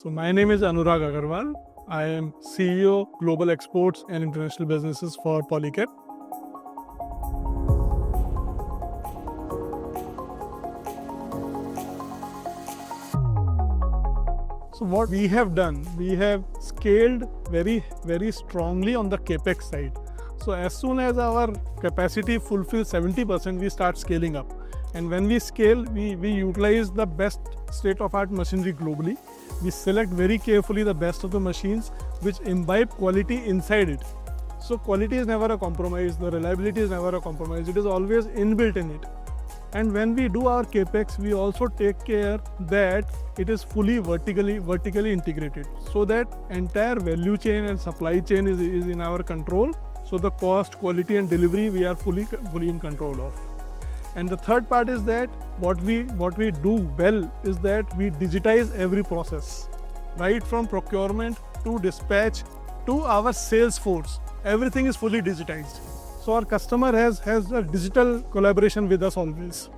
So my name is Anurag Agarwal. I am CEO Global Exports and International Businesses for Polycab. So what we have done, we have scaled very strongly on the capex side. So as soon as our capacity fulfills 70%, we start scaling up. And when we scale, we utilize the best state-of-art machinery globally. We select very carefully the best of the machines which imbibe quality inside it. So quality is never a compromise, the reliability is never a compromise, it is always inbuilt in it. And when we do our capex, we also take care that it is fully vertically integrated, so that entire value chain and supply chain is in our control. So the cost, quality and delivery we are fully in control of. And the third part is that what we do well is that we digitize every process, right from procurement to dispatch to our sales force. Everything is fully digitized. So our customer has a digital collaboration with us always.